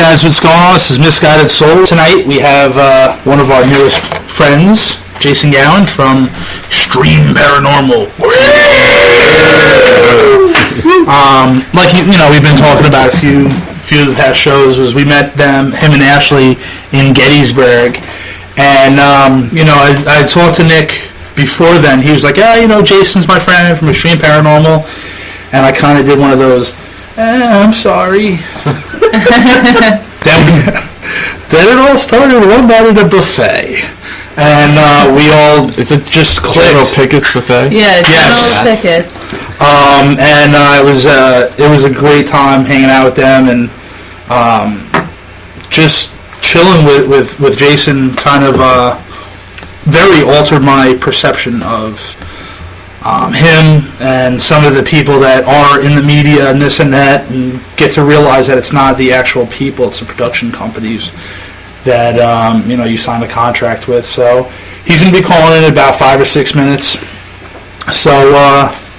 guys, what's going on? This is Misguided Soul. Tonight we have one of our newest friends, Jason Gowin from Extreme Paranormal. We've been talking about a few of the past shows. Was we met him and Ashley in Gettysburg, and I talked to Nick before then. He was like, Jason's my friend from Extreme Paranormal, and I kind of did one of those. I'm sorry. then it all started one night at a buffet, and we all just clicked. General Pickett's buffet. Yeah, General Pickett's. It was a great time hanging out with them and just chilling with Jason. Kind of very altered my perception of him and some of the people that are in the media and this and that, and get to realize that it's not the actual people, it's the production companies that you sign a contract with. So he's going to be calling in about 5 or 6 minutes. So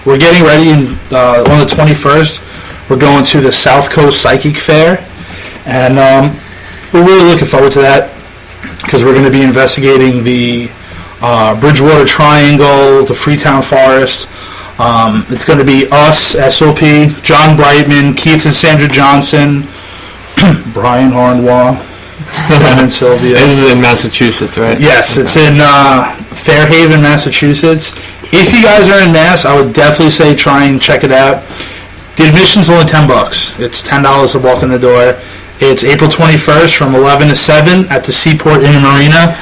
we're getting ready, and on the 21st we're going to the South Coast Psychic Fair, and we're really looking forward to that because we're going to be investigating the Bridgewater Triangle, the Freetown Forest. It's going to be us, SOP, John Brightman, Keith and Sandra Johnson, Brian Hornwa, and Sylvia. This is in Massachusetts, right? Yes, it's in Fairhaven, Massachusetts. If you guys are in Mass, I would definitely say try and check it out. The admission's only $10. It's $10 to walk in the door. It's April 21st from 11 to 7 at the Seaport Inn and Marina.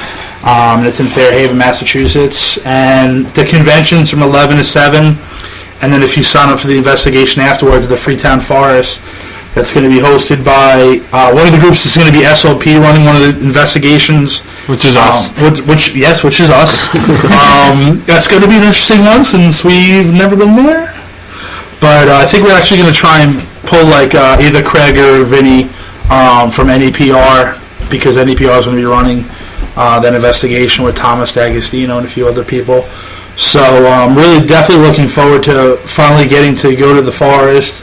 It's in Fairhaven, Massachusetts, and the convention's from 11 to 7, and then if you sign up for the investigation afterwards, the Freetown Forest, that's going to be hosted by one of the groups is going to be SOP running one of the investigations. Which is us. Which is us. That's going to be an interesting one since we've never been there, but I think we're actually going to try and pull either Craig or Vinny from NEPR, because NEPR is going to be running that investigation with Thomas D'Agostino and a few other people. So I'm really definitely looking forward to finally getting to go to the forest,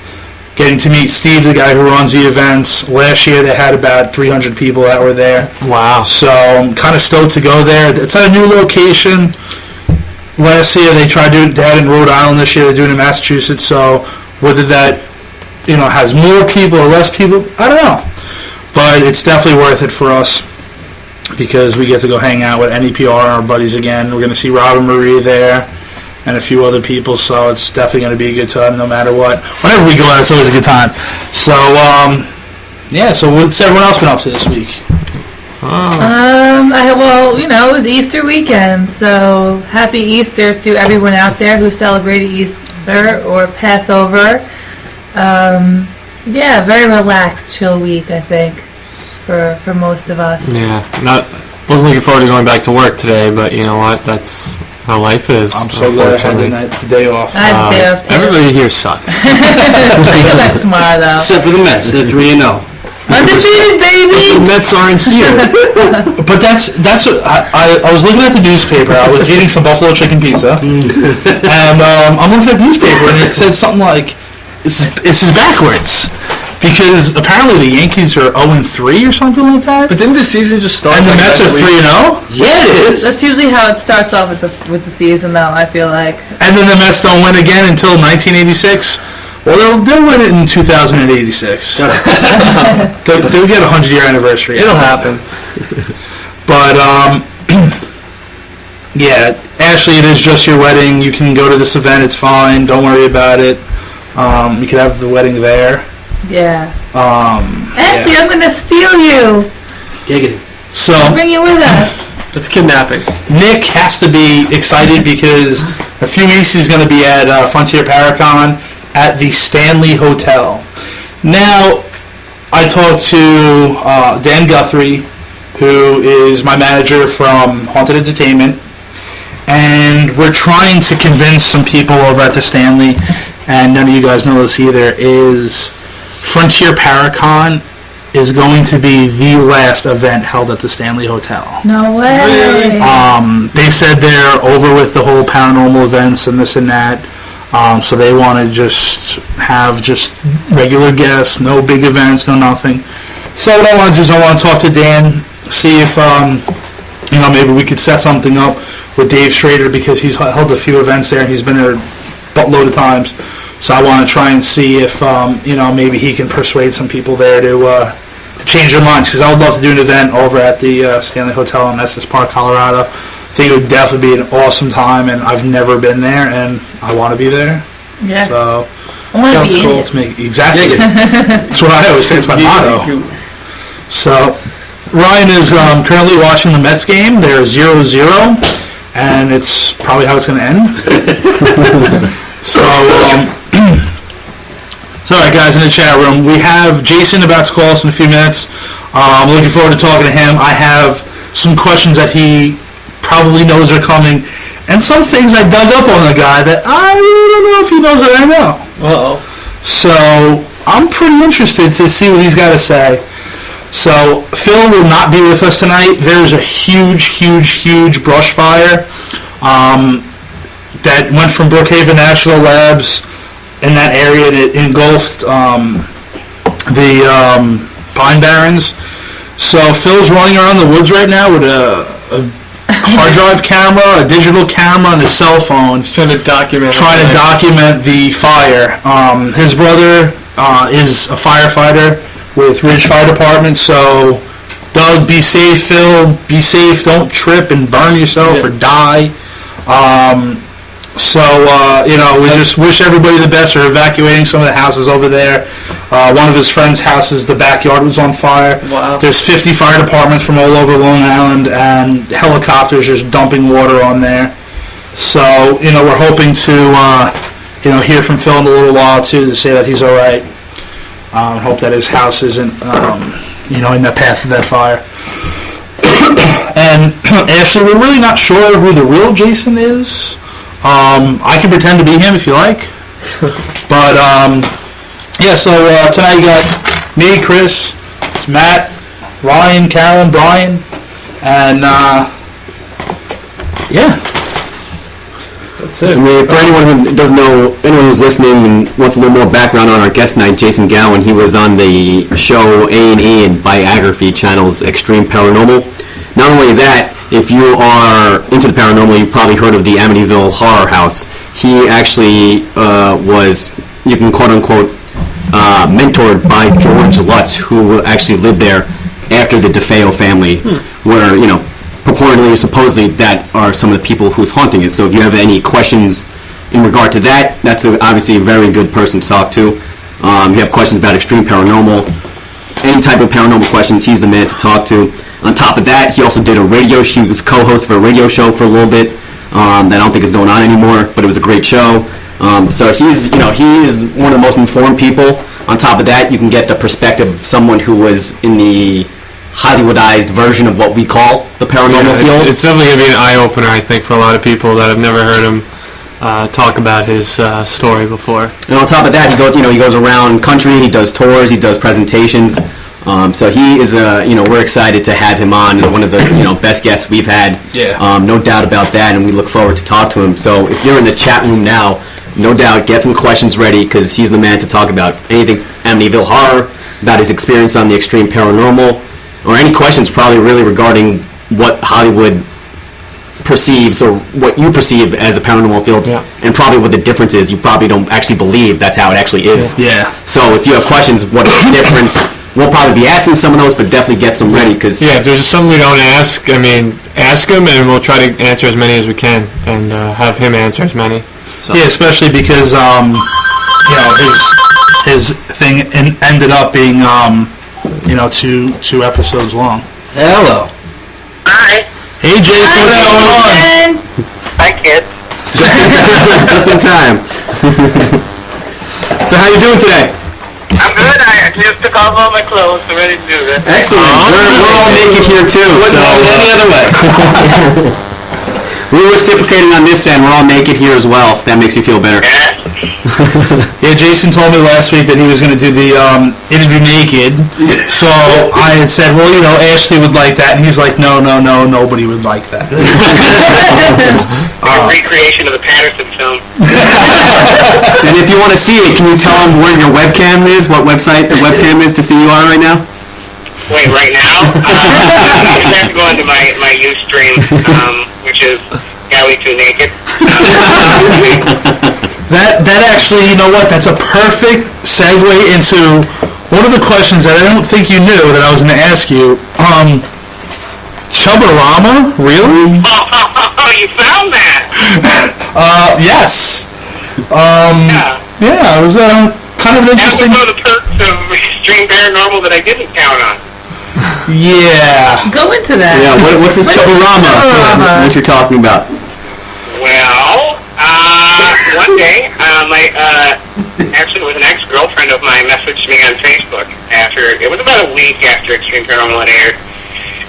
getting to meet Steve, the guy who runs the events. Last year they had about 300 people that were there. Wow. So I'm kind of stoked to go there. It's at a new location. Last year they had it in Rhode Island. This year they're doing it in Massachusetts. So whether that has more people or less people, I don't know. But it's definitely worth it for us, because we get to go hang out with NEPR and our buddies again. We're going to see Rob and Marie there and a few other people, so it's definitely going to be a good time no matter what. Whenever we go out, it's always a good time. So, so what's everyone else been up to this week? It was Easter weekend, so happy Easter to everyone out there who celebrated Easter or Passover. Very relaxed, chill week, I think. For most of us. Yeah, wasn't looking forward to going back to work today, but you know what? That's how life is. I'm so glad I had the day off. I had the day off too. Everybody here sucks. I'll go back tomorrow though. Except for the Mets, they're 3-0. Undefeated, baby. The Mets aren't here. But that's I was looking at the newspaper. I was eating some buffalo chicken pizza, and I'm looking at the newspaper, and it said something like, "It's backwards." Because apparently the Yankees are 0-3 or something like that. But didn't the season just start? And the Mets are 3-0? Yeah, it is. That's usually how it starts off with the season, though, I feel like. And then the Mets don't win again until 1986? Well, they'll win it in 2086. They'll get a 100-year anniversary. It'll happen. But, Ashley, it is just your wedding. You can go to this event. It's fine. Don't worry about it. You can have the wedding there. Yeah. Actually, I'm gonna steal you. Giggity. So I'll bring you with us. That's kidnapping. Nick has to be excited because a few weeks he's going to be at Frontier Paracon at the Stanley Hotel. Now, I talked to Dan Guthrie, who is my manager from Haunted Entertainment, and we're trying to convince some people over at the Stanley, and none of you guys know this either, is Frontier Paracon is going to be the last event held at the Stanley Hotel. No way. They said they're over with the whole paranormal events and this and that. So they want to just have just regular guests, no big events, no nothing. So what I want to do is I want to talk to Dan, see if maybe we could set something up with Dave Schrader, because he's held a few events there and he's been there a buttload of times. So I want to try and see if maybe he can persuade some people there to change their minds, because I would love to do an event over at the Stanley Hotel in Estes Park, Colorado. I think it would definitely be an awesome time, and I've never been there, and I want to be there. Yeah. So I want to that's be cool. in It's me. Exactly. That's what I always say. It's my motto. So Ryan is currently watching the Mets game. They're 0-0, and it's probably how it's going to end. So, all right, guys, in the chat room, we have Jason about to call us in a few minutes. I'm looking forward to talking to him. I have some questions that he probably knows are coming, and some things I dug up on the guy that I really don't know if he knows that I know. Uh-oh. So I'm pretty interested to see what he's got to say. So Phil will not be with us tonight. There's a huge brush fire that went from Brookhaven National Labs in that area, and it engulfed the Pine Barrens. So Phil's running around the woods right now with a hard drive camera, a digital camera, and his cell phone, Trying to document the fire. His brother is a firefighter with Ridge Fire Department, so Doug, be safe. Phil, be safe. Don't trip and burn yourself or die. We just wish everybody the best. They're evacuating some of the houses over there. One of his friend's houses, the backyard was on fire. Wow. There's 50 fire departments from all over Long Island, and helicopters just dumping water on there. So, we're hoping to, hear from Phil in a little while, too, to say that he's all right. Hope that his house isn't, in the path of that fire. And Ashley, we're really not sure who the real Jason is. I can pretend to be him if you like. But, so tonight you got me, Chris, it's Matt, Ryan, Carolyn, Brian, and, That's it. I mean, for anyone who doesn't know, anyone who's listening and wants to know more background on our guest tonight, Jason Gowin, he was on the show A&E and Biography channel's Extreme Paranormal. Not only that, if you are into the paranormal, you've probably heard of the Amityville Horror House. He actually was, you can quote-unquote, mentored by George Lutz, who actually lived there after the DeFeo family, where, purportedly or supposedly that are some of the people who's haunting it. So if you have any questions in regard to that, that's obviously a very good person to talk to. If you have questions about Extreme Paranormal, any type of paranormal questions, he's the man to talk to. On top of that, he also did he was co-host of a radio show for a little bit that I don't think is going on anymore, but it was a great show. So he is one of the most informed people. On top of that, you can get the perspective of someone who was in the Hollywoodized version of what we call the paranormal field. It's definitely going to be an eye-opener, I think, for a lot of people that have never heard him talk about his story before. And on top of that, he goes around country, he does tours, he does presentations. So he is, we're excited to have him on. He's one of the, best guests we've had. Yeah. No doubt about that, and we look forward to talk to him. So if you're in the chat room now, no doubt, get some questions ready, because he's the man to talk about anything Amityville Horror, about his experience on the Extreme Paranormal, or any questions probably really regarding what Hollywood perceives or what you perceive as the paranormal field, and probably what the difference is. You probably don't actually believe that's how it actually is. Yeah. So if you have questions, what is the difference? We'll probably be asking some of those, but definitely get some ready, because if there's something we don't ask, ask him, and we'll try to answer as many as we can, and have him answer as many. So. Yeah, especially because his thing ended up being two episodes long. Hello. Hi. Hey Jason, what's going on? Hi, kid. just in time. So how you doing today? I'm good. I just took off all my clothes. I'm ready to do this. Excellent. We're all naked here too. Wouldn't So, want it any other way. we're reciprocating on this end. We're all naked here as well, if that makes you feel better. Yeah. Yeah, Jason told me last week that he was going to do the interview naked. So I had said, well, Ashley would like that, and he's like, no, nobody would like that. A recreation of the Patterson film. And if you want to see it, can you tell them where your webcam is, what website the webcam is to see you on right now? Wait, right now? You have to go into my Ustream, which is Galley 2 Naked. That actually, you know what? That's a perfect segue into one of the questions that I don't think you knew that I was going to ask you. Chubbarama? Really? Oh, you found that! Yes. Yeah. Yeah, it was kind of an That was interesting. one of the perks of Extreme Paranormal that I didn't count on. Yeah. Go into that. Yeah, what's this Chubbarama? Chubbarama? What you're talking about? Well, one day, actually it was an ex-girlfriend of mine messaged me on Facebook it was about a week after Extreme Paranormal had aired,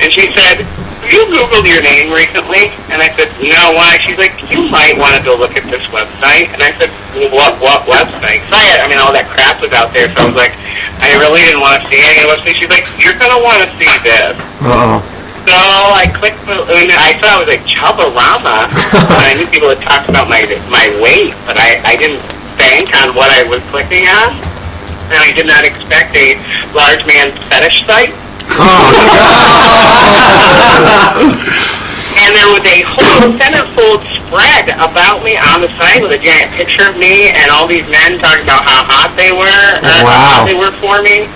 and she said, have you Googled your name recently? And I said, no, why? She's like, you might want to go look at this website. And I said, well, what website? So all that crap was out there, so I was like, I really didn't want to see any of the website. She's like, you're going to want to see this. Uh-oh. So I clicked, and I thought it was like Chubbarama. And I knew people had talked about my weight, but I didn't bank on what I was clicking on. And I did not expect a large man fetish site. And there was a whole centerfold spread about me on the site with a giant picture of me and all these men talking about how hot they were, how hot they were for me.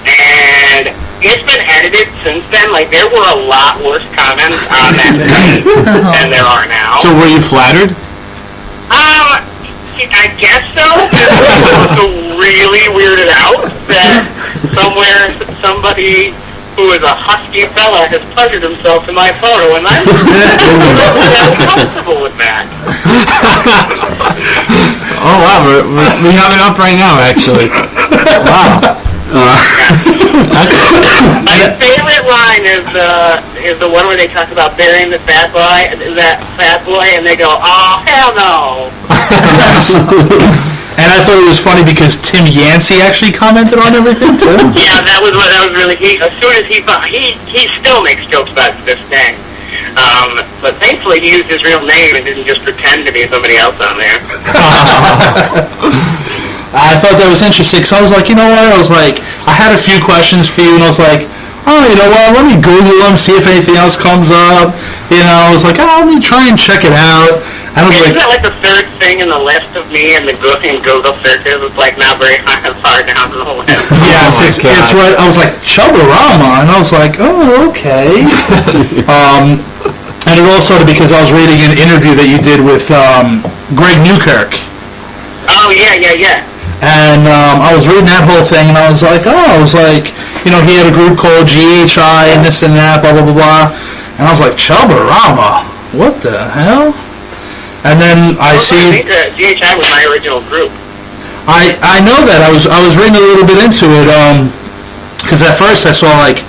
And it's been edited since then. Like, there were a lot worse comments on that site than there are now. So were you flattered? I guess so. I was so really weirded out that somebody who is a husky fella has pleasured himself in my photo, and I'm really comfortable with that. Oh wow, we have it up right now actually. Wow. My favorite line is the one where they talk about burying the fat boy, and they go, "Oh hell no!" And I thought it was funny because Tim Yancey actually commented on everything too. Yeah, that was really. As soon as he still makes jokes about it to this day. But thankfully he used his real name and didn't just pretend to be somebody else on there. I thought that was interesting because I was like, you know what? I was like, I had a few questions for you, and I was like, oh, you know what? Let me Google them, see if anything else comes up. You know, I was like, oh, let me try and check it out. I was Isn't like, that like the third thing in the list of me in the Google searches? It's like not very far down the list. yes, it's right. I was like, Chubbarama, and I was like, oh, okay. And it all started because I was reading an interview that you did with Greg Newkirk. Oh, yeah. And I was reading that whole thing, and I was like, you know, he had a group called GHI and this and that, blah, blah, blah, blah. And I was like, Chubbarama? What the hell? And then I see... GHI was my original group. I know that. I was reading a little bit into it, because at first I saw, like,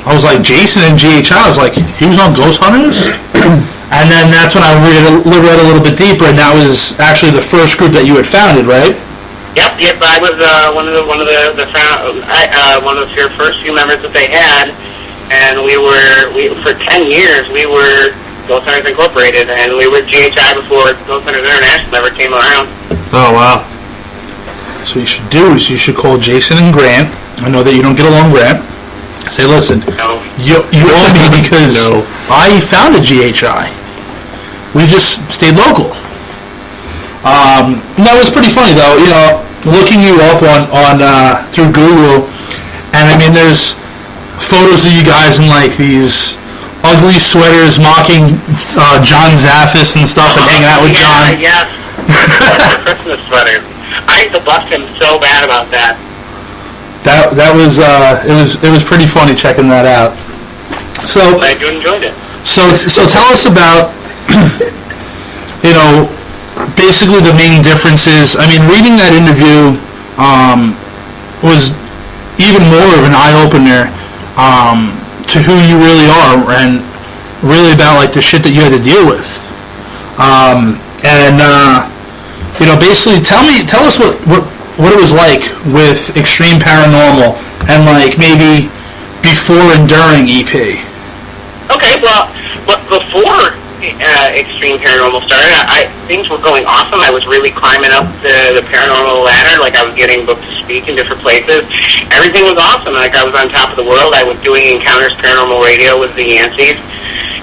I was like, Jason and GHI, I was like, he was on Ghost Hunters? And then that's when I read a little bit deeper, and that was actually the first group that you had founded, right? Yep. I was one of the first few members that they had, and we for 10 years we were Ghost Hunters Incorporated, and we were GHI before Ghost Hunters International ever came around. Oh wow. So what you should do is you should call Jason and Grant. I know that you don't get along, Grant. Say, listen, No. you owe me because I founded GHI. We just stayed local. That was pretty funny though, you know, looking you up on through Google, and I mean, there's photos of you guys in like these ugly sweaters mocking John Zaffis and stuff, and hanging out with John. Yeah. Christmas sweater. I used to bust him so bad about that. That was it was pretty funny checking that out. So I enjoyed it. So tell us about you know, basically the main differences. I mean, reading that interview was even more of an eye-opener to who you really are, and really about like the shit that you had to deal with. You know, basically tell us what it was like with Extreme Paranormal, and like maybe before and during EP. Okay, well, but before Extreme Paranormal started, things were going awesome. I was really climbing up the paranormal ladder. Like, I was getting booked to speak in different places. Everything was awesome. Like, I was on top of the world. I was doing Encounters Paranormal Radio with the Yanceys,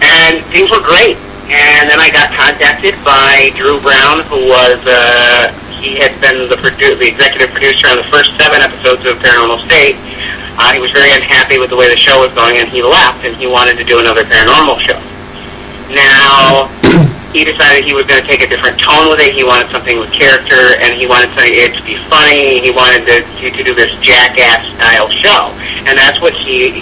and things were great. And then I got contacted by Drew Brown, who was, he had been the executive producer on the first 7 episodes of Paranormal State. He was very unhappy with the way the show was going, and he left, and he wanted to do another paranormal show. Now, he decided he was going to take a different tone with it. He wanted something with character, and he wanted it to be funny. He wanted to do this jackass-style show. And that's what he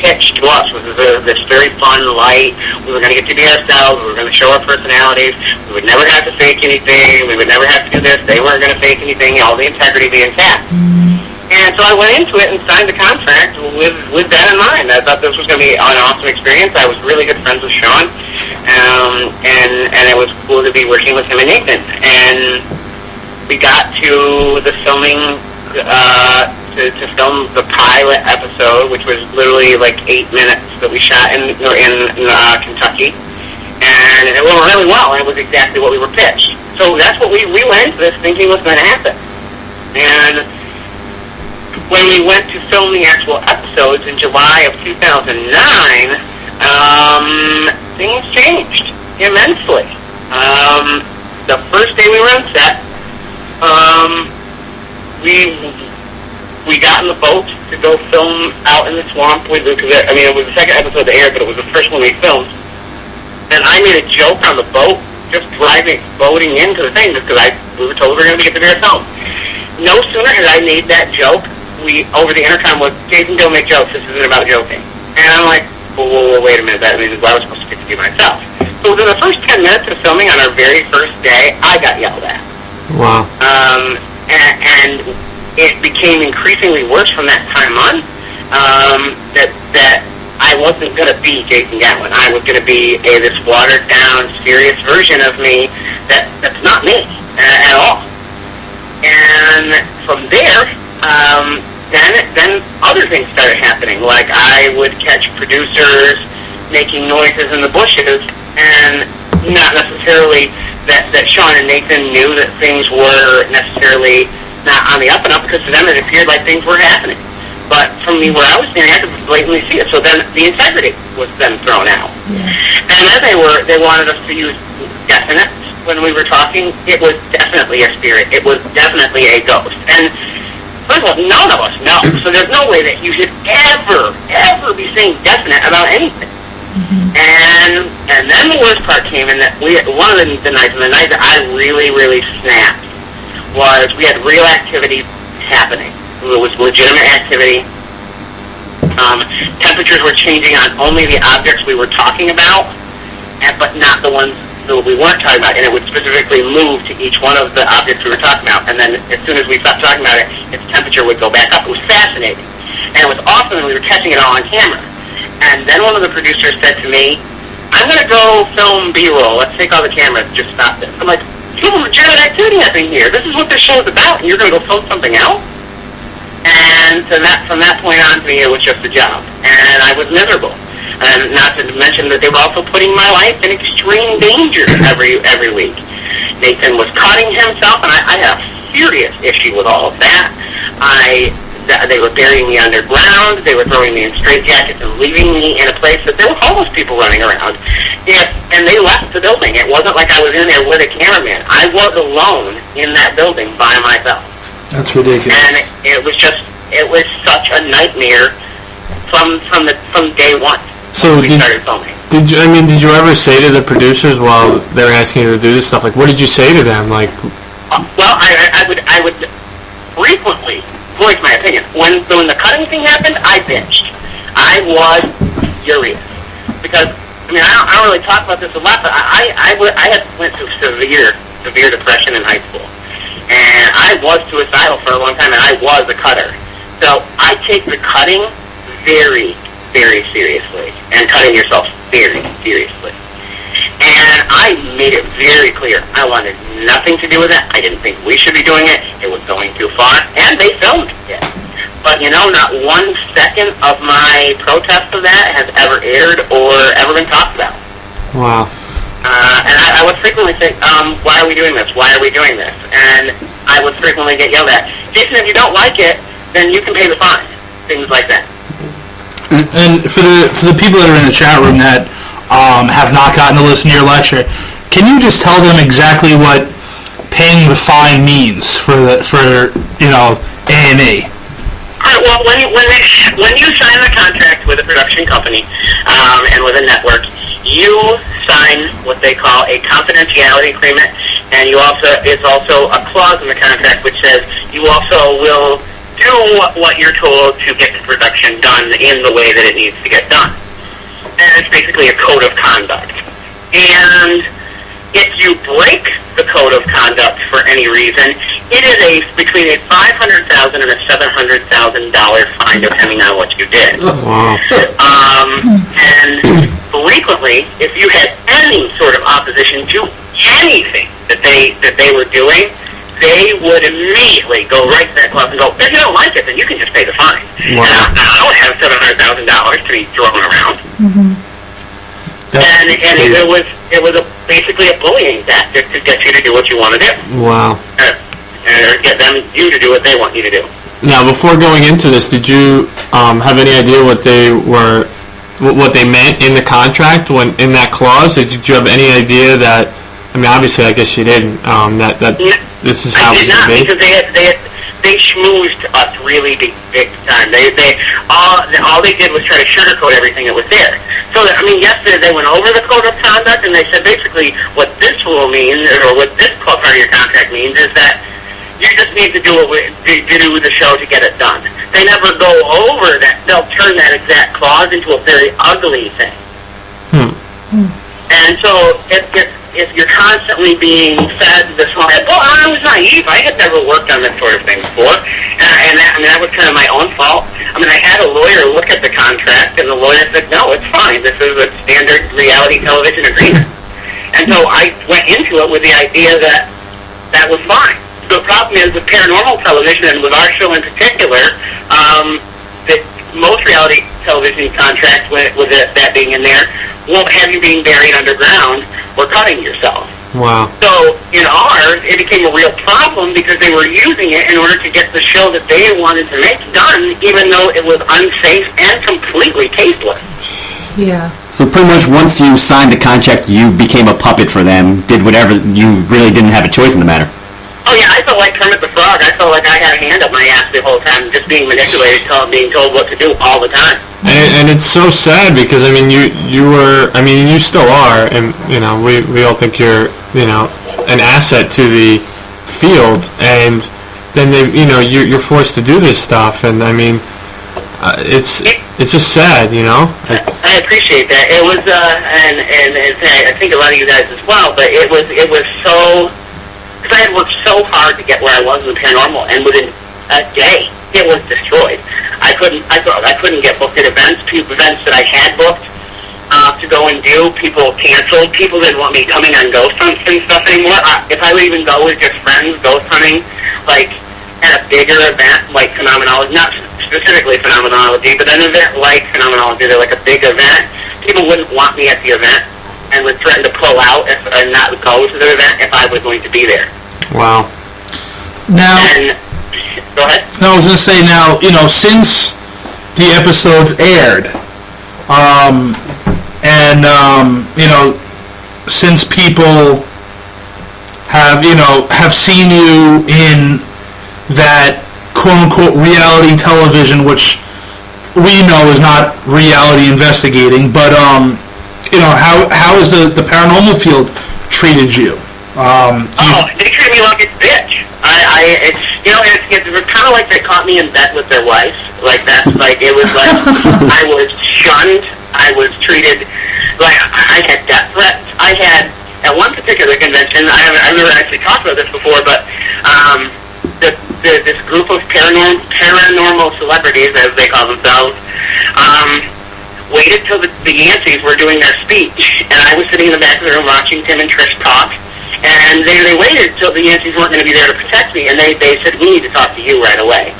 pitched to us, was this very fun, light. We were going to get to be ourselves. We were going to show our personalities. We would never have to fake anything. We would never have to do this. They weren't going to fake anything. All the integrity being intact. And so I went into it and signed the contract with that in mind. I thought this was going to be an awesome experience. I was really good friends with Sean, and it was cool to be working with him and Nathan. And we got to the filming, to film the pilot episode, which was literally like 8 minutes that we shot in Kentucky. And it went really well, and it was exactly what we were pitched. So that's what we went into this thinking was going to happen. And when we went to film the actual episodes in July of 2009, things changed immensely. The first day we were on set, we got in the boat to go film out in the swamp. It was the second episode to air, but it was the first one we filmed. And I made a joke on the boat, just boating into the thing, just because we were told we were going to get to be ourselves. No sooner had I made that joke, over the intercom was, Jason, don't make jokes, this isn't about joking. And I'm like, whoa, wait a minute, that means I was supposed to get to be myself. So within the first 10 minutes of filming on our very first day, I got yelled at. Wow. And it became increasingly worse from that time on, that I wasn't going to be Jason Gowin. I was going to be this watered-down, serious version of me that's not me at all. And from there, then other things started happening. Like, I would catch producers making noises in the bushes, and not necessarily that Sean and Nathan knew that things were necessarily not on the up and up, because to them it appeared like things were happening. But from me, where I was standing, I could blatantly see it. So then the integrity was then thrown out. Yeah. And then they wanted us to use definites when we were talking. It was definitely a spirit. It was definitely a ghost. And first of all, none of us know. So there's no way that you should ever be saying definite about anything. Mm-hmm. And then the worst part came in that one of the nights that I really, really snapped was we had real activity happening. It was legitimate activity. Temperatures were changing on only the objects we were talking about, but not the ones that we weren't talking about, and it would specifically move to each one of the objects we were talking about, and then as soon as we stopped talking about it, its temperature would go back up. It was fascinating, and it was awesome, and we were catching it all on camera. And then one of the producers said to me, I'm going to go film B-roll. Let's take all the cameras. Just stop this. I'm like, legitimate activity happening here. This is what this show's about, and you're going to go film something else? And from that point on, to me, it was just a job. And I was miserable. And not to mention that they were also putting my life in extreme danger every week. Nathan was cutting himself, and I had a serious issue with all of that. They were burying me underground. They were throwing me in straitjackets and leaving me in a place that there were homeless people running around. And they left the building. It wasn't like I was in there with a cameraman. I was alone in that building by myself. That's ridiculous. And it was such a nightmare from day one. So we started filming. Did you ever say to the producers while they were asking you to do this stuff, like, what did you say to them? Like, well, I would frequently voice my opinion. When the cutting thing happened, I bitched. I was furious because I don't really talk about this a lot, but I had went through severe depression in high school, and I was suicidal for a long time, and I was a cutter. So I take the cutting very, very seriously, and cutting yourself very seriously. And I made it very clear I wanted nothing to do with it. I didn't think we should be doing it. It was going too far, and they filmed it. But not 1 second of my protest of that has ever aired or ever been talked about. wow. I would frequently say, why are we doing this? Why are we doing this? And I would frequently get yelled at. Jason, if you don't like it, then you can pay the fine. Things like that. And for the people that are in the chat room that have not gotten to listen to your lecture, can you just tell them exactly what paying the fine means for A&E? All right, well, when you sign a contract with a production company and with a network, you sign what they call a confidentiality agreement, and it's also a clause in the contract which says you also will do what you're told to get the production done in the way that it needs to get done. And it's basically a code of conduct. And if you break the code of conduct for any reason, it is between a $500,000 and a $700,000 fine, depending on what you did. Wow. And frequently, if you had any sort of opposition to anything that they were doing, they would immediately go right to that clause and go, if you don't like it, then you can just pay the fine. Wow. Now, I don't have $700,000 to be thrown around. Mm-hmm. And it was basically a bullying tactic to get you to do what you want to do. Wow. Or get you to do what they want you to do. Now, before going into this, did you have any idea what they meant in the contract when in that clause? Did you have any idea that? I mean, obviously, I guess you didn't. That this is how I it's did not, going to be. because they schmoozed us really big time. All they did was try to sugarcoat everything that was there. So I mean, yesterday they went over the code of conduct and they said basically what this rule means or what this part of your contract means is that you just need to do the show to get it done. They never go over that. They'll turn that exact clause into a very ugly thing. And so if you're constantly being fed this whole, well, I was naive. I had never worked on this sort of thing before, and that was kind of my own fault. I mean, I had a lawyer look at the contract, and the lawyer said, no, it's fine. This is a standard reality television agreement. And so I went into it with the idea that was fine. The problem is with paranormal television, and with our show in particular, that most reality television contracts, with that being in there, won't have you being buried underground or cutting yourself. Wow. So in ours, it became a real problem because they were using it in order to get the show that they wanted to make done, even though it was unsafe and completely tasteless. Yeah. So pretty much once you signed the contract, you became a puppet for them, did whatever, you really didn't have a choice in the matter. Oh yeah, I felt like Kermit the Frog. I felt like I had a hand up my ass the whole time, just being manipulated, being told what to do all the time. And it's so sad because I mean you still are, and we all think you're an asset to the field, and then you're forced to do this stuff, and I mean it's just sad, It's, I appreciate that. It was and I think a lot of you guys as well, but it was so. Because I had worked so hard to get where I was in the paranormal, and within a day, it was destroyed. I couldn't get booked at events that I had booked to go and do. People canceled. People didn't want me coming on ghost hunts and stuff anymore. If I would even go with just friends ghost hunting, like at a bigger event like Phenomenology, not specifically Phenomenology, but an event like Phenomenology, they're like a big event, people wouldn't want me at the event and would threaten to pull out and not go to the event if I was going to be there. wow. Now, Go ahead. I was going to say now, since the episodes aired, since people have seen you in that quote-unquote reality television, which we know is not reality investigating, but how has the paranormal field treated you? They treat me like a bitch. It's kind of like they caught me in bed with their wife. It was like I was shunned. I was treated like I had death threats. I had at one particular convention. I've never actually talked about this before, but this group of paranormal celebrities, as they call themselves, waited till the Yanceys were doing their speech, and I was sitting in the back of the room watching Tim and Trish talk, and they waited till the Yanceys weren't going to be there to protect me, and they said, we need to talk to you right away.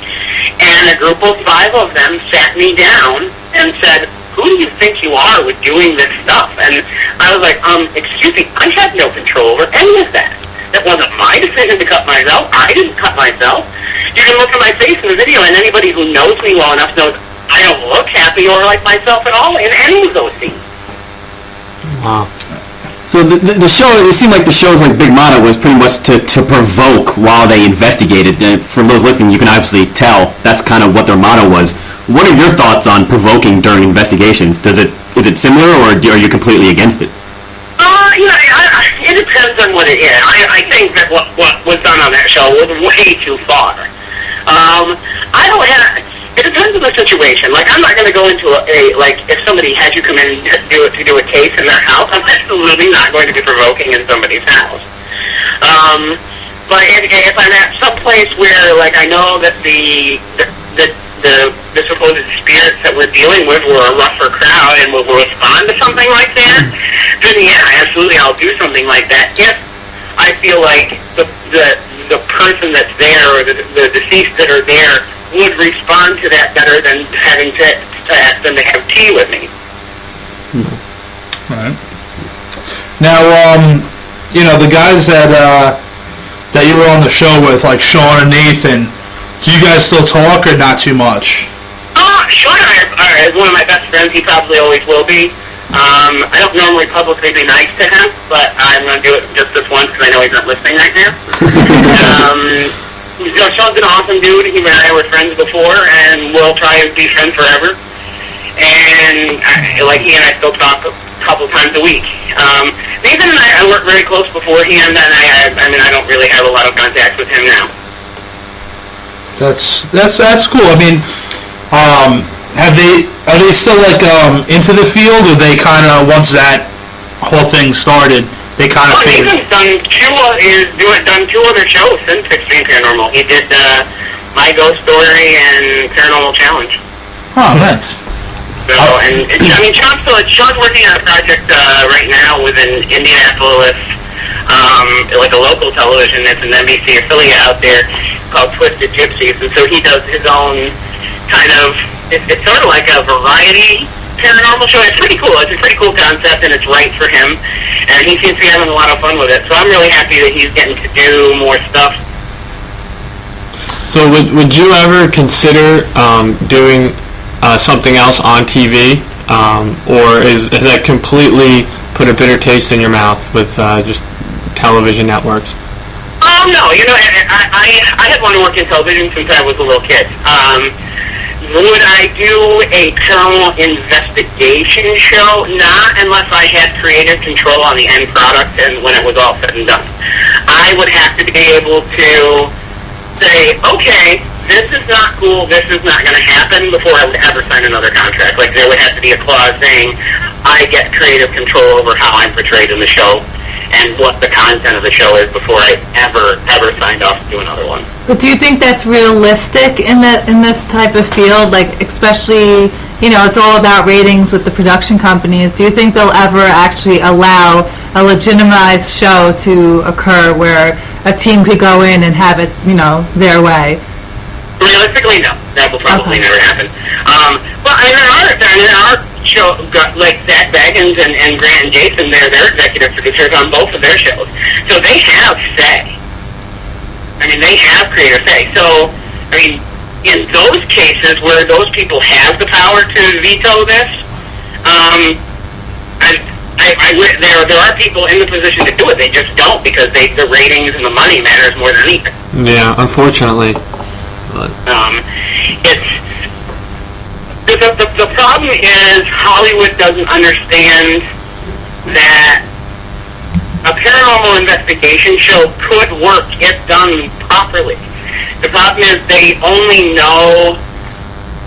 And a group of 5 of them sat me down and said, who do you think you are with doing this stuff? And I was like, excuse me, I have no control over any of that. That wasn't my decision to cut myself. I didn't cut myself. You can look at my face in the video, and anybody who knows me well enough knows I don't look happy or like myself at all in any of those scenes. Wow. So the show, it seemed like the show's like big motto was pretty much to provoke while they investigated. And for those listening, you can obviously tell that's kind of what their motto was. What are your thoughts on provoking during investigations? Is it similar, or are you completely against it? It depends on what it is. I think that what was done on that show was way too far. It depends on the situation. Like, I'm not going to go into if somebody had you come in to do a case in their house, I'm absolutely not going to be provoking in somebody's house. But if I'm at some place where, like, I know that the supposed spirits that we're dealing with were a rougher crowd and will respond to something like that, then yeah, absolutely, I'll do something like that if I feel like the person that's there or the deceased that are there would respond to that better than having to ask them to have tea with me. Right. Now, the guys that you were on the show with, like Sean and Nathan, do you guys still talk or not too much? Sean is one of my best friends. He probably always will be. I don't normally publicly be nice to him, but I'm going to do it just this once because I know he's not listening right now. Sean's an awesome dude. He and I were friends before, and we'll try and be friends forever. And he and I still talk a couple times a week. Nathan and I worked very close beforehand, and I don't really have a lot of contact with him now. That's cool. I mean, are they still like into the field, or they kind of, once that whole thing started, they kind of faded? Nathan's done two other shows since Extreme Paranormal. He did My Ghost Story and Paranormal Challenge. Oh, nice. So, Sean's working on a project right now within Indianapolis, like a local television. It's an NBC affiliate out there called Twisted Gypsies, and so he does his own kind of, it's sort of like a variety paranormal show. It's pretty cool. It's a pretty cool concept, and it's right for him, and he seems to be having a lot of fun with it. So I'm really happy that he's getting to do more stuff. So would you ever consider doing something else on TV, or is that completely put a bitter taste in your mouth with just television networks? No, I had wanted to work in television since I was a little kid. Would I do a paranormal investigation show? Not unless I had creative control on the end product and when it was all said and done. I would have to be able to say, okay, this is not cool, this is not going to happen before I would ever sign another contract. Like, there would have to be a clause saying, I get creative control over how I'm portrayed in the show and what the content of the show is before I ever signed off to do another one. But do you think that's realistic in this type of field? Like, especially, it's all about ratings with the production companies. Do you think they'll ever actually allow a legitimized show to occur where a team could go in and have it, their way? Realistically, no. That will probably never happen. Well, in our show, like Zach Baggins and Grant and Jason, they're executive producers on both of their shows. So they have say. They have creative say. So, in those cases where those people have the power to veto this, there are people in the position to do it. They just don't, because the ratings and the money matters more than anything. Yeah, unfortunately. The problem is Hollywood doesn't understand that a paranormal investigation show could work if done properly. The problem is they only know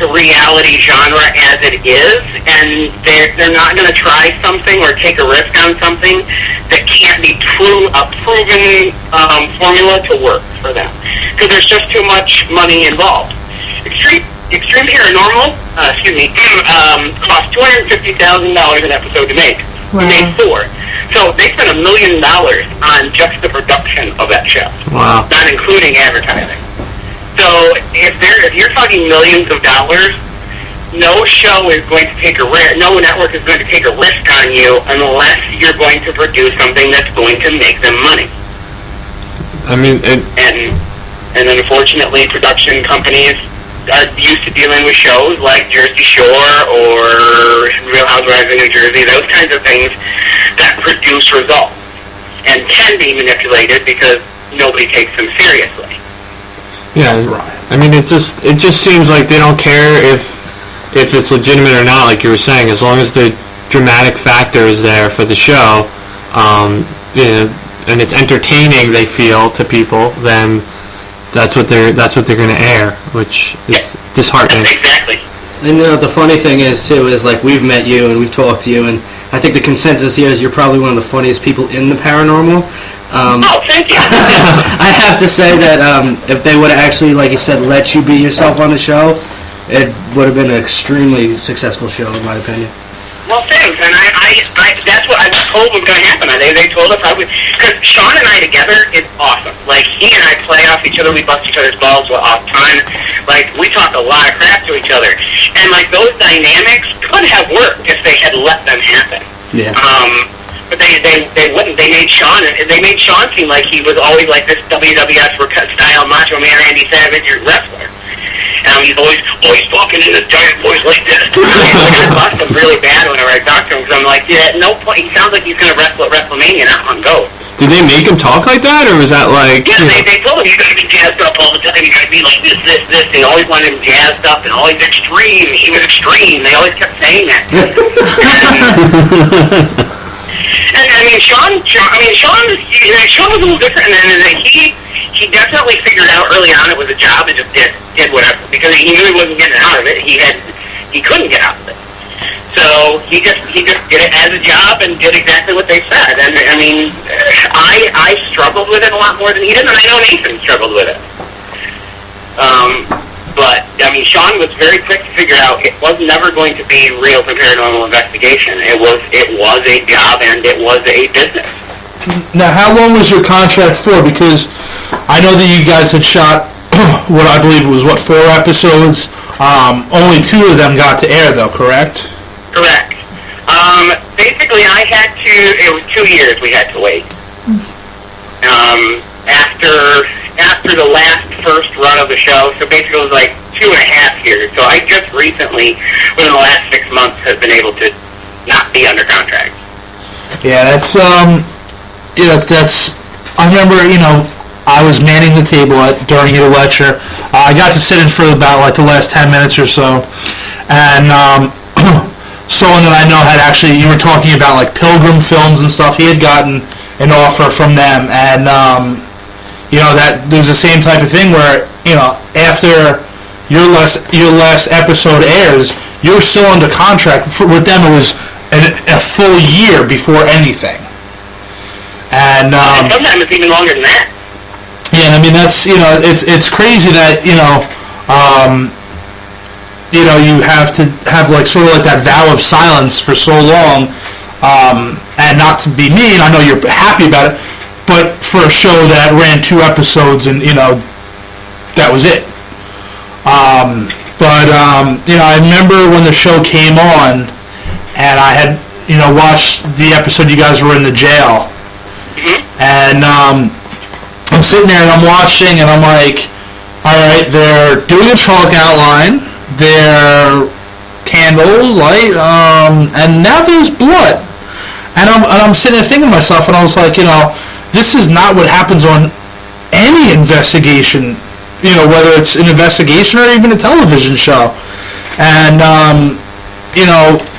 the reality genre as it is, and they're not going to try something or take a risk on something that can't be a proven formula to work for them, because there's just too much money involved. Extreme Paranormal, cost $250,000 an episode to make. Wow. We made 4. So they spent $1 million on just the production of that show. Wow. Not including advertising. So if you're talking millions of dollars, no show is going to take a risk. No network is going to take a risk on you unless you're going to produce something that's going to make them money. I mean, And unfortunately, production companies are used to dealing with shows like Jersey Shore or Real Housewives of New Jersey, those kinds of things that produce results and can be manipulated because nobody takes them seriously. yeah. I mean, it just seems like they don't care if it's legitimate or not, like you were saying, as long as the dramatic factor is there for the show, you know, and it's entertaining, they feel, to people, then that's what they're going to air, which is disheartening. Exactly. And the funny thing is too is like we've met you and we've talked to you, and I think the consensus here is you're probably one of the funniest people in the paranormal. Oh, thank you. I have to say that if they would have actually, like you said, let you be yourself on the show, it would have been an extremely successful show, in my opinion. Well, thanks, and I that's what I was told was going to happen. They told us because Sean and I together is awesome. Like, he and I play off each other, we bust each other's balls all the time. Like, we talk a lot of crap to each other, and like those dynamics could have worked if they had let them happen. Yeah. But they wouldn't. They made Sean seem like he was always like this WWF style Macho Man Randy Savage wrestler. He's always talking in this giant voice like this. I bust him really bad whenever I talk to him because I'm like, yeah, at no point. He sounds like he's going to wrestle at WrestleMania, not on Go. Did they make him talk like that, or was that like? Yeah, they told him you got to be jazzed up all the time. You got to be like this. They always wanted him jazzed up and always extreme. He was extreme. They always kept saying that. And I mean, Sean was a little different, and then he definitely figured out early on it was a job and just did whatever because he knew he wasn't getting out of it. He couldn't get out of it, so he just did it as a job and did exactly what they said. And I mean, I struggled with it a lot more than he did, and I know Nathan struggled with it. But I mean, Sean was very quick to figure out it was never going to be real paranormal investigation. It was a job and it was a business. Now, how long was your contract for? Because I know that you guys had shot what I believe was 4 episodes. Only 2 of them got to air, though. Correct? Correct. Basically, I had to. It was 2 years we had to wait. After the first run of the show, so basically it was like 2.5 years. So I just recently, within the last 6 months, have been able to not be under contract. Yeah, that's I remember, I was manning the table during your lecture. I got to sit in for about like the last 10 minutes or so, and someone that I know had actually, you were talking about like Pilgrim Films and stuff. He had gotten an offer from them, and that there's the same type of thing where after your last episode airs, you're still under contract. With them, it was a full year before anything. And sometimes it's even longer than that. Yeah, and I mean that's it's crazy that you have to have like sort of like that vow of silence for so long, and not to be mean. I know you're happy about it, but for a show that ran 2 episodes and that was it. I remember when the show came on, and I had watched the episode you guys were in the jail. And I'm sitting there and I'm watching and I'm like, all right, they're doing a chalk outline, they're candles, light, and now there's blood. And I'm sitting there thinking to myself, and I was like, this is not what happens on any investigation, whether it's an investigation or even a television show. And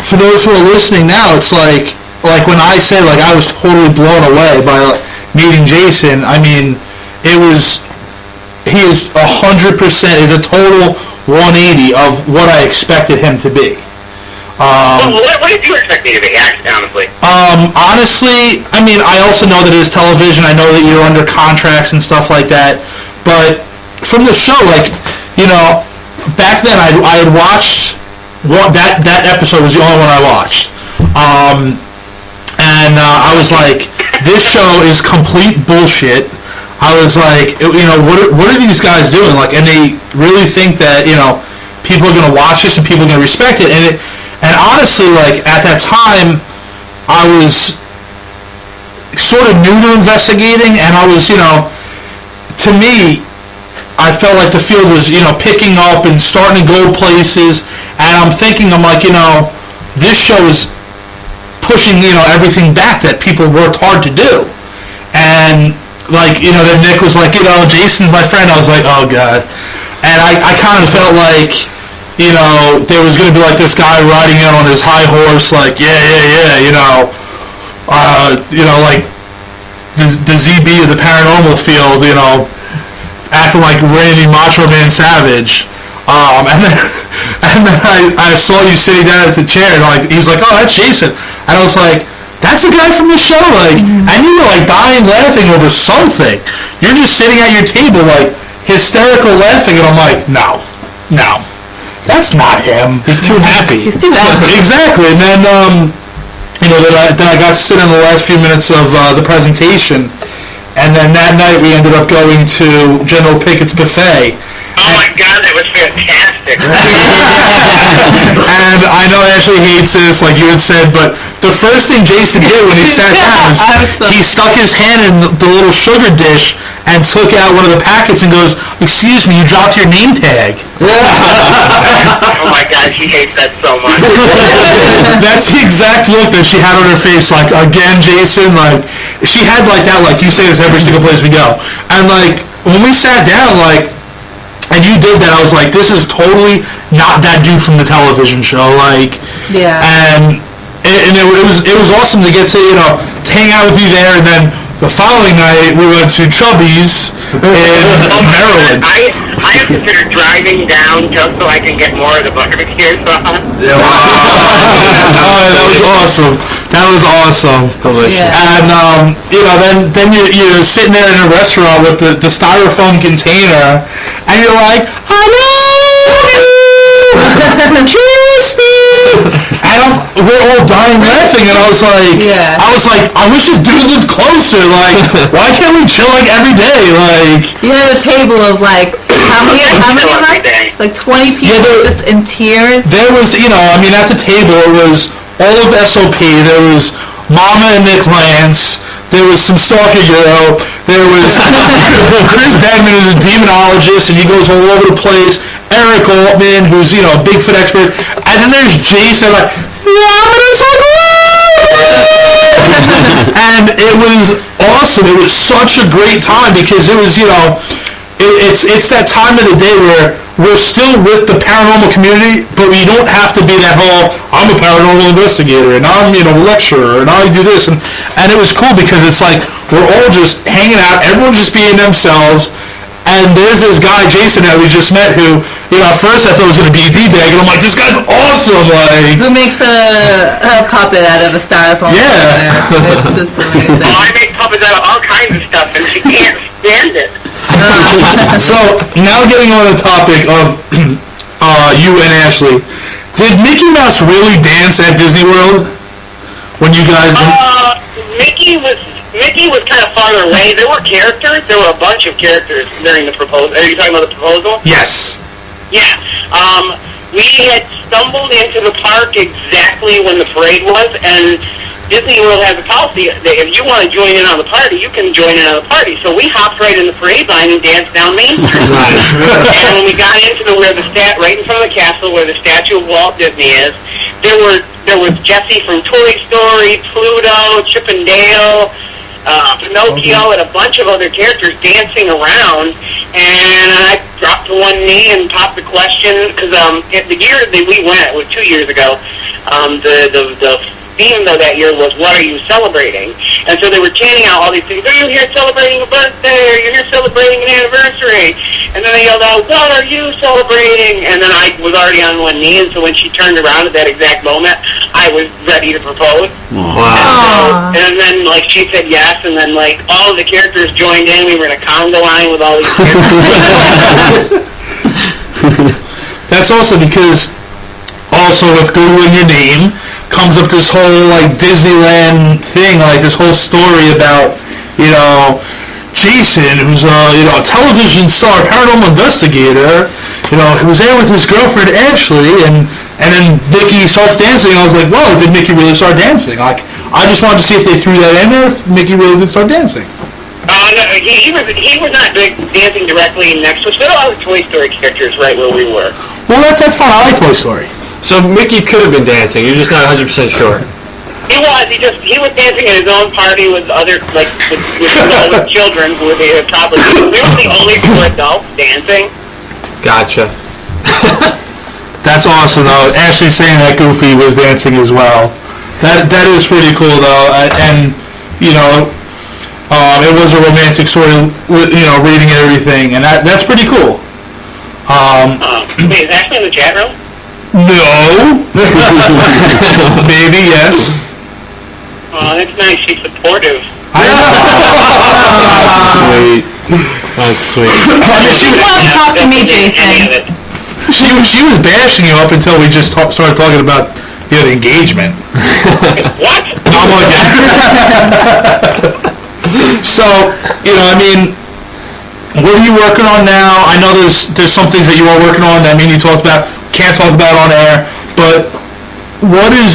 for those who are listening now, it's like when I said like I was totally blown away by meeting Jason. I mean, he is 100%, is a total 180 of what I expected him to be. What did you expect me to be, honestly? Honestly, I mean, I also know that it is television. I know that you're under contracts and stuff like that. But from the show, back then I had watched that episode was the only one I watched. I was like, this show is complete bullshit. I was like, what are these guys doing? Like, and they really think that, people are gonna watch this and people are gonna respect it. And honestly, like at that time, I was sort of new to investigating, and I was, to me, I felt like the field was, picking up and starting to go places, and I'm like, this show is pushing, everything back that people worked hard to do. And, like, then Nick was like, Jason's my friend. I was like, oh, God. And I kind of felt like, there was going to be, like, this guy riding in on his high horse, like, like, the ZB of the paranormal field, acting like Randy Macho Man Savage. And then I saw you sitting down at the chair, and he's like, oh, that's Jason. And I was like, that's the guy from the show. Like, and you were like dying laughing over something. You're just sitting at your table, like, hysterical laughing, and I'm like, no, that's not him. He's too happy. He's too happy. Exactly. And then, then I got to sit in the last few minutes of the presentation, and then that night we ended up going to General Pickett's Buffet. Oh my God, that was fantastic. And I know Ashley hates this, like you had said, but the first thing Jason did when he sat down is he stuck his hand in the little sugar dish and took out one of the packets and goes, excuse me, you dropped your name tag. Oh my God, she hates that so much. That's the exact look that she had on her face, like, again, Jason, like, she had like that, like, you say this every single place we go. And like, when we sat down, like, and you did that, I was like, this is totally not that dude from the television show, like, Yeah. And it was awesome to get to, to hang out with you there, and then the following night we went to Chubby's in Maryland. I have considered driving down just so I can get more of the barbecue sauce. Yeah, oh, that was awesome. That was awesome. Delicious. Yeah. And then you're sitting there in a restaurant with the styrofoam container, and you're like, I love you, kiss me. And we're all dying laughing, and I was like, I wish this dude lived closer. Like, why can't we chill like every day? Like, You had a table of like how many of us? Like 20 people just in tears. there was, at the table it was all of SOP. There was Mama and Nick Lance. There was some stalker girl. There was Chris Bagman, who's a demonologist, and he goes all over the place. Eric Altman, who's, a Bigfoot expert. And then there's Jason, like, yeah, I'm gonna talk and it was awesome. It was such a great time because it was, it's that time of the day where we're still with the paranormal community, but we don't have to be that whole, I'm a paranormal investigator, and I'm, a lecturer, and I do this, and it was cool because it's like, we're all just hanging out, everyone's just being themselves, and there's this guy, Jason, that we just met who, at first I thought it was going to be a D-bag, and I'm like, this guy's awesome, like... Who makes a puppet out of a styrofoam? Yeah. It's just amazing. Oh, I make puppets out of all kinds of stuff, and she can't stand it. So, now getting on the topic of you and Ashley, did Mickey Mouse really dance at Disney World? When you guys... Mickey was kind of farther away. There were characters. There were a bunch of characters during the proposal. Are you talking about the proposal? Yes. Yeah. We had stumbled into the park exactly when the parade was, and Disney World has a policy that if you want to join in on the party, you can join in on the party. So we hopped right in the parade line and danced down Main Street. And when we got into right in front of the castle where the statue of Walt Disney is, there was Jessie from Toy Story, Pluto, Chip and Dale, Pinocchio, and a bunch of other characters dancing around. And I dropped to one knee and popped the question because the year that we went was 2 years ago. The theme though that year was "What are you celebrating?" And so they were chanting out all these things. Are you here celebrating a birthday? Are you here celebrating an anniversary? And then they yelled out, "What are you celebrating?" And then I was already on one knee, and so when she turned around at that exact moment, I was ready to propose. Wow. And then she said yes, and then all of the characters joined in. We were in a conga line with all these characters. That's also because, also with Googling your name, comes up this whole Disneyland thing, this whole story about, Jason, who's a television star, paranormal investigator, he was there with his girlfriend Ashley, and then Mickey starts dancing. I was like, whoa, did Mickey really start dancing? Like, I just wanted to see if they threw that in there, if Mickey really did start dancing. No, he was not dancing directly next to us, but all the Toy Story characters right where we were. Well, that's fine. I like Toy Story. So Mickey could have been dancing. You're just not 100% sure. He was dancing at his own party with other, with other children who they probably, we were the only two adults dancing. Gotcha. That's awesome, though. Ashley saying that Goofy was dancing as well. That is pretty cool, though. And, it was a romantic story, reading and everything, and that's pretty cool. Wait, is Ashley in the chat room? No. Maybe, yes. Oh, that's nice. She's supportive. Sweet. That's sweet. She wanted to talk to me, Jason. She was bashing you up until we just started talking about the engagement. What? I'm like, so, what are you working on now? I know there's some things that you are working on that you talked about, can't talk about on air, but what is,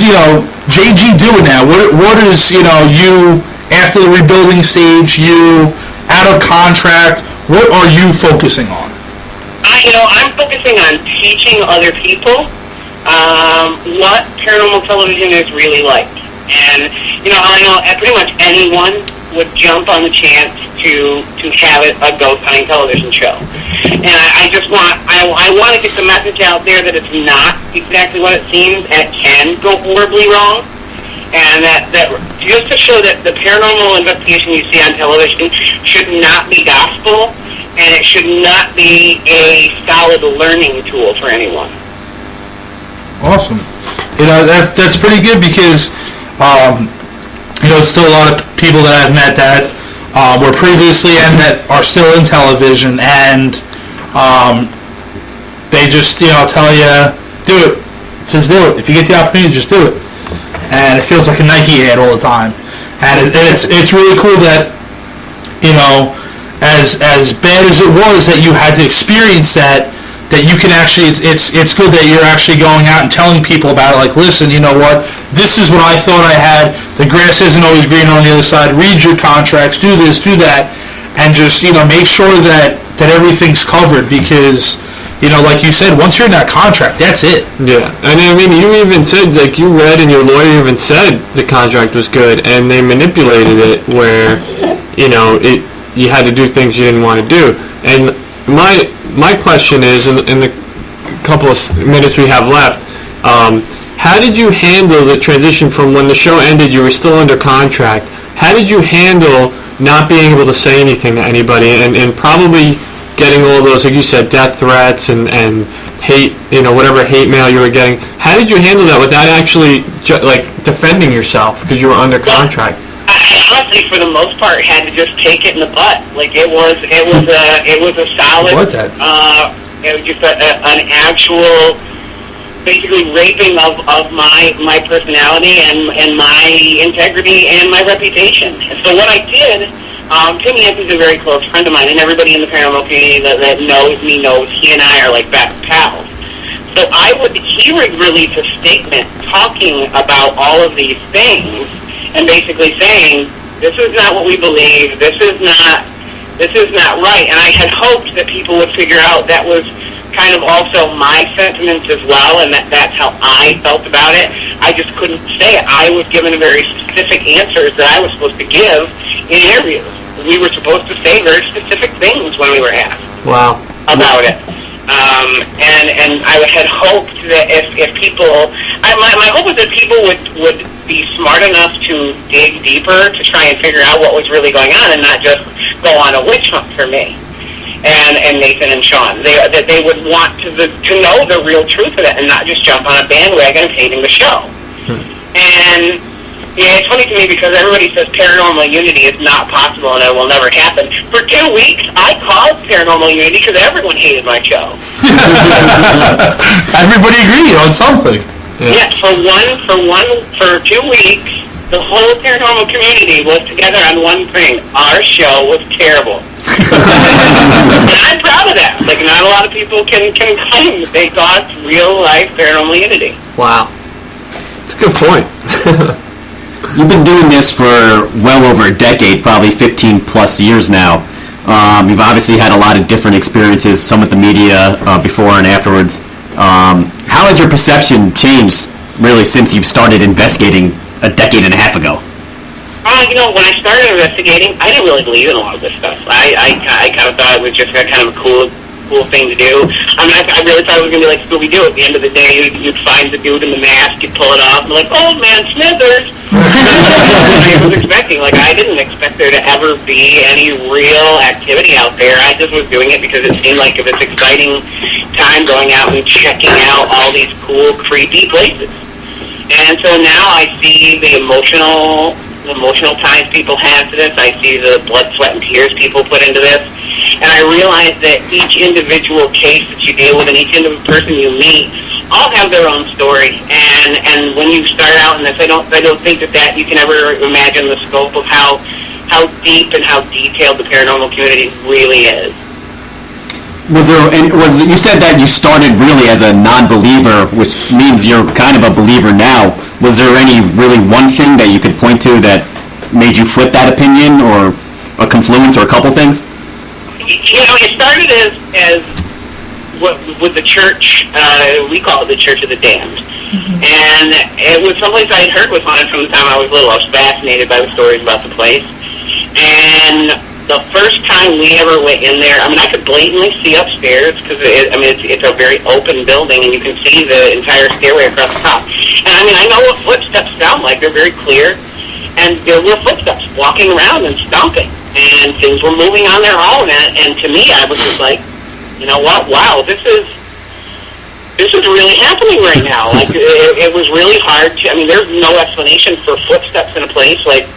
JG doing now? What is, you after the rebuilding stage, you out of contract, what are you focusing on? I'm focusing on teaching other people what paranormal television is really like. And, I know pretty much anyone would jump on the chance to have a ghost hunting television show. And I want to get the message out there that it's not exactly what it seems, and it can go horribly wrong. And that just to show that the paranormal investigation you see on television should not be gospel, and it should not be a solid learning tool for anyone. Awesome. That's pretty good because, still a lot of people that I've met that were previously and that are still in television, and they just, tell you, do it. Just do it. If you get the opportunity, just do it. And it feels like a Nike ad all the time. And it's really cool that, as bad as it was that you had to experience that you can actually, it's good that you're actually going out and telling people about it, like, listen, you know what, this is what I thought I had, the grass isn't always green on the other side, read your contracts, do this, do that, and just, make sure that everything's covered, because, like you said, once you're in that contract, that's it. Yeah, and you even said, like, you read and your lawyer even said the contract was good, and they manipulated it where, you had to do things you didn't want to do. And my question is, in the couple of minutes we have left, how did you handle the transition from when the show ended, you were still under contract? How did you handle not being able to say anything to anybody and probably getting all those, like you said, death threats and hate, whatever hate mail you were getting? How did you handle that without actually defending yourself because you were under contract? I honestly, for the most part, had to just take it in the butt. Like it was a solid. What that? It was just an actual, basically raping of my personality and my integrity and my reputation. And so what I did, Tim Yancey's a very close friend of mine, and everybody in the paranormal community that knows me knows he and I are like best pals. So he would release a statement talking about all of these things, and basically saying, this is not what we believe, this is not right. And I had hoped that people would figure out that was kind of also my sentiments as well, and that's how I felt about it. I just couldn't say it. I was given very specific answers that I was supposed to give in interviews. We were supposed to say very specific things when we were asked about it. And I had hoped that if people, my hope was that people would be smart enough to dig deeper to try and figure out what was really going on and not just go on a witch hunt for me and Nathan and Sean. That they would want to know the real truth of it and not just jump on a bandwagon of hating the show. And yeah, it's funny to me because everybody says paranormal unity is not possible and it will never happen. For 2 weeks, I called paranormal unity because everyone hated my show. Everybody agreed on something. Yeah, for 2 weeks, the whole paranormal community was together on one thing. Our show was terrible. And I'm proud of that. Like, not a lot of people can claim that they saw real life paranormal unity. Wow. It's a good point. You've been doing this for well over a decade, probably 15 plus years now. You've obviously had a lot of different experiences, some with the media before and afterwards. How has your perception changed, really, since you've started investigating a decade and a half ago? When I started investigating, I didn't really believe in a lot of this stuff. I kind of thought it was just kind of a cool thing to do. I mean, I really thought it was going to be like Scooby-Doo. At the end of the day, you'd find the dude in the mask, you'd pull it off, and like, Old Man Smithers! I was expecting. Like, I didn't expect there to ever be any real activity out there. I just was doing it because it seemed like this exciting time going out and checking out all these cool, creepy places. And so now I see the emotional ties people have to this. I see the blood, sweat, and tears people put into this. And I realize that each individual case that you deal with and each individual person you meet all have their own story. And when you start out in this, I don't think that you can ever imagine the scope of how deep and how detailed the paranormal community really is. You said that you started really as a non-believer, which means you're kind of a believer now. Was there any really one thing that you could point to that made you flip that opinion, or a confluence, or a couple things? It started as with the church. We call it the Church of the Damned. Mm-hmm. And it was someplace I had heard was haunted from the time I was little. I was fascinated by the stories about the place. And the first time we ever went in there, I mean, I could blatantly see upstairs because it's a very open building, and you can see the entire stairway across the top. And I mean, I know what footsteps sound like; they're very clear, and there were footsteps walking around and stomping, and things were moving on their own. And to me, I was just like, you know what? Wow, this is really happening right now. Like, it was really hard to. I mean, there's no explanation for footsteps in a place like.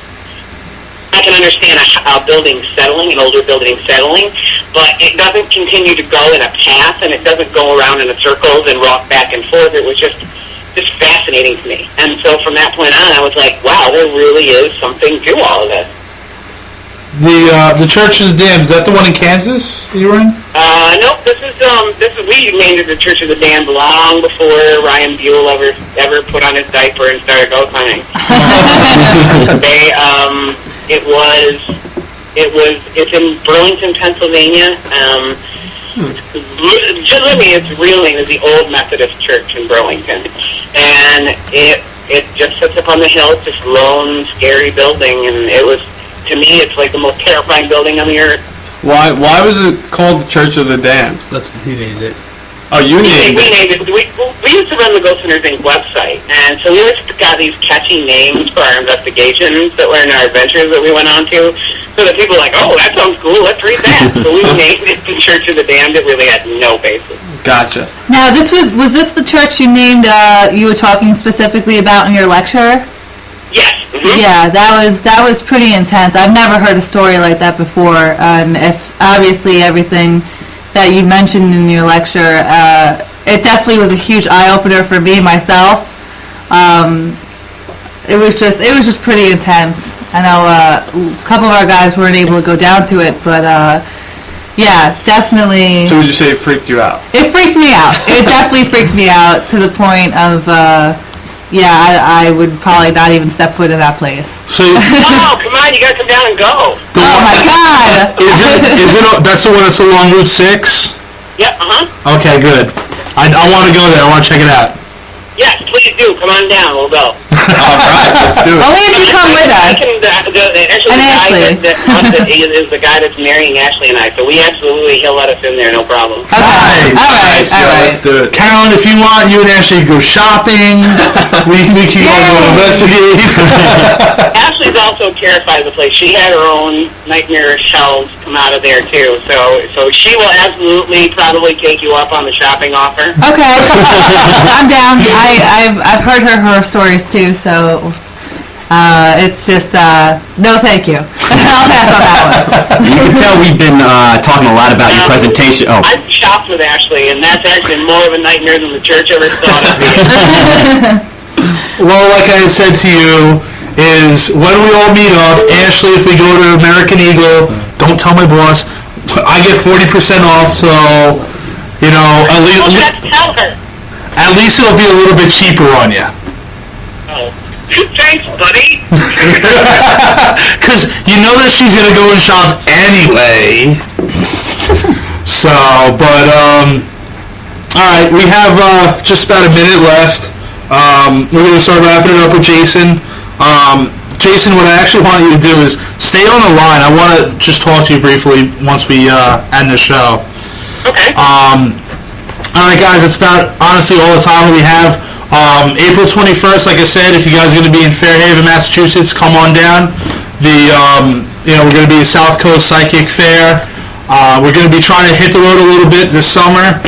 I can understand a building settling, an older building settling, but it doesn't continue to go in a path, and it doesn't go around in a circles and rock back and forth. It was just fascinating to me. And so from that point on, I was like, wow, there really is something to all of this. The Church of the Damned, is that the one in Kansas that you were in? Nope, this is we named it the Church of the Damned long before Ryan Buell ever put on his diaper and started ghost hunting. It's in Burlington, Pennsylvania. Its real name is the Old Methodist Church in Burlington, and it just sits up on the hill. It's this lone, scary building, and to me, it's like the most terrifying building on the earth. Why was it called the Church of the Damned? That's what he named it. Oh, you named it. We named it. We used to run the Ghost Hunters Inc. website, and so we just got these catchy names for our investigations that were in our adventures that we went on to, so that people were like, oh, that sounds cool, let's read that. So we named it the Church of the Damned. It really had no basis. Gotcha. Now, was this the church you named, you were talking specifically about in your lecture? Yes. Mm-hmm. Yeah, that was pretty intense. I've never heard a story like that before, and if obviously everything that you mentioned in your lecture, it definitely was a huge eye-opener for me myself. It was just pretty intense. I know a couple of our guys weren't able to go down to it, but yeah, definitely. So would you say it freaked you out? It freaked me out. It definitely freaked me out to the point of I would probably not even step foot in that place. So, oh, come on, you gotta come down and go. Oh my God! Is it? That's the one that's along Route 6? Yep. Okay, good. I want to go there. I want to check it out. Yes, please do. Come on down. We'll go. All right, let's do it. Only if you come with us. Actually, the guy that is the guy that's marrying Ashley and I, so he'll let us in there, no problem. Okay. All right. Let's do it. Carolyn, if you want, you and Ashley go shopping. we can go investigate. Ashley's also terrified of the place. She had her own nightmare shells come out of there too, so she will absolutely probably take you up on the shopping offer. Okay. I'm down. I've heard her horror stories too, so it's just no thank you. I'll pass on that one. You can tell we've been talking a lot about your presentation. Oh, I've shopped with Ashley, and that's actually more of a nightmare than the church ever thought of being. Well, like I said to you, is when we all meet up, Ashley, if we go to American Eagle, don't tell my boss, I get 40% off, so, you know, Well, just tell her. at least it'll be a little bit cheaper on you. Oh. Thanks, buddy. Because you know that she's going to go and shop anyway. So, but, alright, we have just about a minute left. We're going to start wrapping it up with Jason. Jason, what I actually want you to do is stay on the line. I want to just talk to you briefly once we end the show. Okay. Alright, guys, it's about, honestly, all the time we have. April 21st, like I said, if you guys are going to be in Fairhaven, Massachusetts, come on down. We're going to be at South Coast Psychic Fair. We're going to be trying to hit the road a little bit this summer.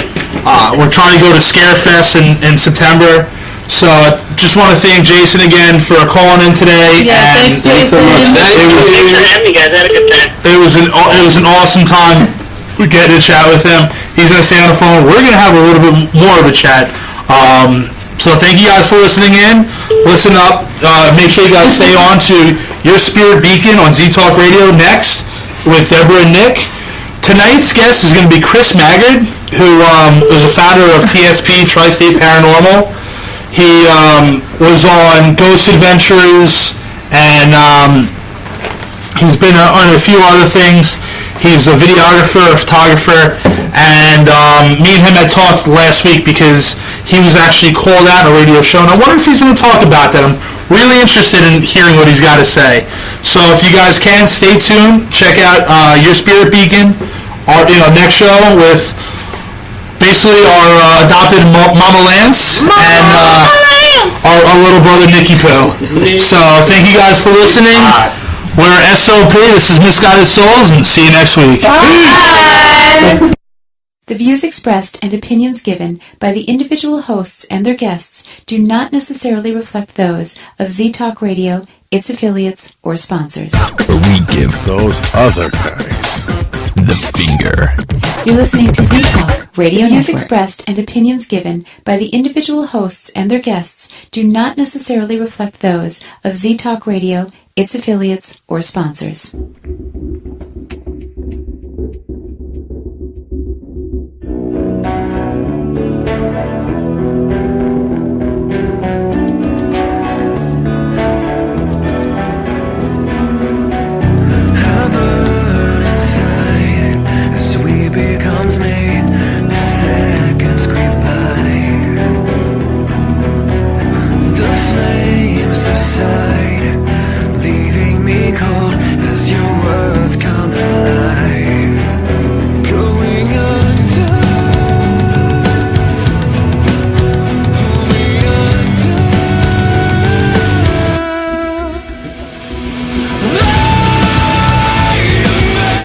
We're trying to go to Scarefest in September. So just want to thank Jason again for calling in today. Yeah, and thanks, Jason. Thanks for having me, guys. I had a good time. It was an awesome time. We get to chat with him. He's going to stay on the phone. We're going to have a little bit more of a chat. So thank you guys for listening in. Listen up. Make sure you guys stay on to Your Spirit Beacon on Z-Talk Radio next with Deborah and Nick. Tonight's guest is going to be Chris Maggard, who is a founder of TSP, Tri-State Paranormal. He was on Ghost Adventures, and he's been on a few other things. He's a videographer, a photographer, and me and him had talked last week because he was actually called out on a radio show, and I wonder if he's going to talk about that. I'm really interested in hearing what he's got to say. So if you guys can, stay tuned. Check out Your Spirit Beacon, our next show with basically our adopted Mama Lance and our little brother Nicky Poo. So thank you guys for listening. We're SOP. This is Misguided Souls, and see you next week. Bye. The views expressed and opinions given by the individual hosts and their guests do not necessarily reflect those of Z-Talk Radio, its affiliates, or sponsors. We give those other guys the finger. You're listening to Z-Talk Radio. Views expressed and opinions given by the individual hosts and their guests do not necessarily reflect those of Z-Talk Radio, its affiliates, or sponsors.